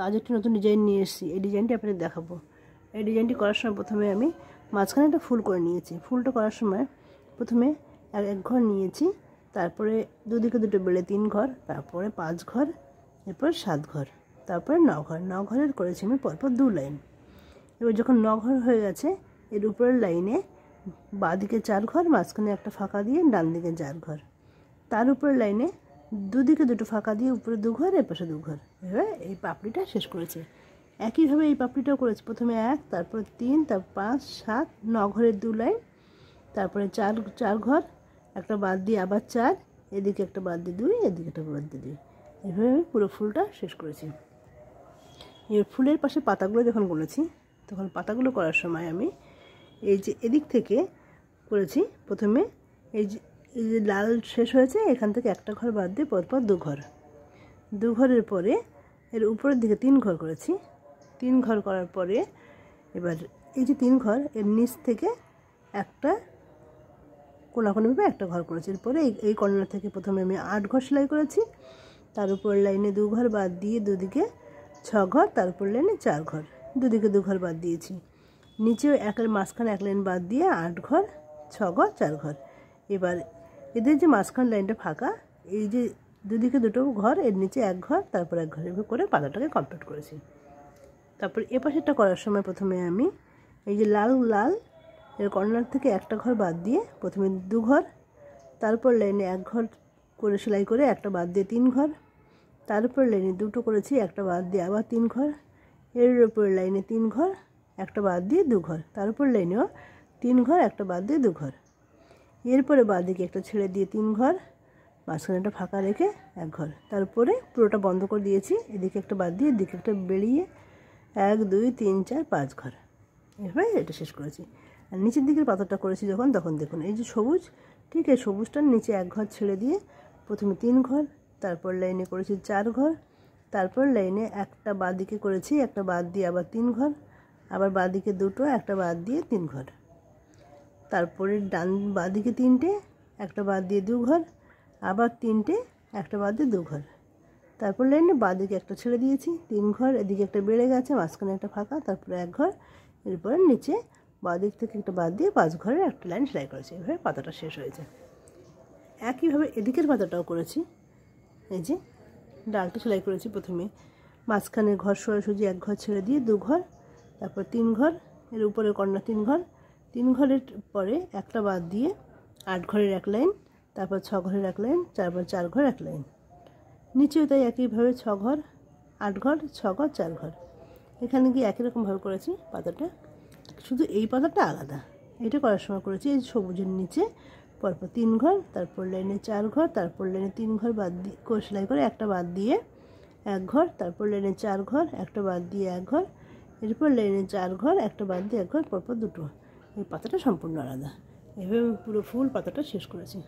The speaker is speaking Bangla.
আজ একটি নতুন ডিজাইন নিয়ে এসেছি। এই ডিজাইনটি আপনাদের দেখাবো। এই ডিজাইনটি করার সময় প্রথমে আমি মাঝখানে একটা ফুল করে নিয়েছি। ফুলটা করার সময় প্রথমে এক ঘর নিয়েছি, তারপরে দুদিকে দুটো বেলে 3 ঘর, তারপরে 5 ঘর, এরপর 7 ঘর, তারপরে 9 ঘর। 9 ঘরের করেছি আমি পরপর 2 লাইন। এবার যখন 9 ঘর হয়ে গেছে, এর উপরের লাইনে বাঁদিকে 4 ঘর, মাঝখানে একটা ফাঁকা দিয়ে ডান দিকে 4 ঘর, তার উপরের লাইনে দুদিকে দুটো ফাঁকা দিয়ে উপরে 2 ঘর, এপাশে 2 ঘর। এভাবে এই পাপড়িটা শেষ করেছে। একইভাবে এই পাপড়িটাও করেছি। প্রথমে 1, তারপর 3, তারপর 5, 7, 9 ঘরের 2 লাইন, তারপরে 4 ঘর, একটা বাদ দিয়ে আবার 4, এদিকে একটা বাদ দিয়ে 2, এদিকে একটা বাদ দিয়ে 2। এভাবে আমি পুরো ফুলটা শেষ করেছি। এর ফুলের পাশে পাতাগুলো যখন বলেছি, তখন পাতাগুলো করার সময় আমি এই যে এদিক থেকে করেছি। প্রথমে এই যে লাল শেষ হয়েছে, এখান থেকে একটা ঘর বাদ দিয়ে পরপর 2 ঘর। 2 ঘরের পরে এর উপরের দিকে 3 ঘর করেছি। 3 ঘর করার পরে এবার এই যে 3 ঘর, এর নিচ থেকে একটা কোনাকুনিভাবে একটা ঘর করেছি। এরপরে এই কর্নার থেকে প্রথমে আমি 8 ঘর সেলাই করেছি। তার উপর লাইনে 2 ঘর বাদ দিয়ে দুদিকে 6 ঘর, তার উপর লাইনে 4 ঘর, দুদিকে 2 ঘর বাদ দিয়েছি। নিচেও একের মাঝখানে 1 লাইন বাদ দিয়ে 8 ঘর, 6 ঘর, 4 ঘর। এবার এদের যে মাঝখান লাইনটা ফাঁকা, এই যে দুদিকে দুটো ঘর, এর নিচে 1 ঘর, তারপর 1 ঘর, এভাবে করে পাতাটাকে কমপ্লিট করেছি। তারপর এ পাশেরটা করার সময় প্রথমে আমি এই যে লাল এর কর্নার থেকে একটা ঘর বাদ দিয়ে প্রথমে 2 ঘর, তারপর লাইনে 1 ঘর করে সেলাই করে একটা বাদ দিয়ে 3 ঘর, তারপর লাইনে 2টো করেছি, একটা বাদ দিয়ে আবার 3 ঘর, এর উপর লাইনে 3 ঘর, একটা বাদ দিয়ে 2 ঘর, তারপর লাইনেও 3 ঘর, একটা বাদ দিয়ে 2 ঘর। এরপরে বাঁদিকে একটা ছেড়ে দিয়ে 3 ঘর, মাঝখানে একটা ফাঁকা রেখে 1 ঘর, তারপরে পুরোটা বন্ধ করে দিয়েছি। এদিকে একটা বাদ দিয়ে এদিকে একটা বেরিয়ে 1, 2, 3, 4, 5 ঘর। এভাবে এটা শেষ করেছি। আর নিচের দিকের পাতাটা করেছি যখন, তখন দেখুন এই যে সবুজ, ঠিক এই সবুজটার নিচে 1 ঘর ছেড়ে দিয়ে প্রথমে 3 ঘর, তারপর লাইনে করেছি 4 ঘর, তারপর লাইনে একটা বাঁদিকে করেছি, একটা বাদ দিয়ে আবার 3 ঘর, আবার বাঁদিকে 2টো, একটা বাদ দিয়ে 3 ঘর, তারপরে ডান বাঁদিকে 3টে, একটা বাদ দিয়ে 2 ঘর, আবার 3টে, একটা বাদ দিয়ে 2 ঘর, তারপর লাইনে বাঁদিকে একটা ছেড়ে দিয়েছি 3 ঘর, এদিকে একটা বেড়ে গেছে, মাঝখানে একটা ফাঁকা, তারপরে 1 ঘর, এরপরে নিচে বাঁদিক থেকে একটা বাদ দিয়ে 5 ঘরের একটা লাইন সেলাই করেছি। এভাবে পাতাটা শেষ হয়েছে। একইভাবে এদিকের পাতাটাও করেছি। এই যে ডালটা সেলাই করেছি। প্রথমে মাঝখানে ঘর সোজাসুজি 1 ঘর ছেড়ে দিয়ে 2 ঘর, তারপর 3 ঘর, এর উপরে কর্নার 3 ঘর, 3 ঘরের পরে একটা বাদ দিয়ে 8 ঘরের 1 লাইন, তারপর 6 ঘরের 1 লাইন, তারপর 4 ঘর 1 লাইন। নিচেও তাই একইভাবে 6 ঘর, 8 ঘর, 6 ঘর, 4 ঘর। এখানে গিয়ে একই রকমভাবে করেছি পাতাটা, শুধু এই পাতাটা আলাদা। এটা করার সময় করেছি এই সবুজের নিচে পরপর 3 ঘর, তারপর লাইনে 4 ঘর, তারপর লাইনে 3 ঘর বাদ দিয়ে সেলাই করে একটা বাদ দিয়ে 1 ঘর, তারপর লাইনে 4 ঘর, একটা বাদ দিয়ে 1 ঘর, এরপর লাইনে 4 ঘর, একটা বাদ দিয়ে 1 ঘর, পরপর 2টো। এই পাতাটা সম্পূর্ণ আলাদা। এভাবে পুরো ফুল পাতাটা শেষ করেছি।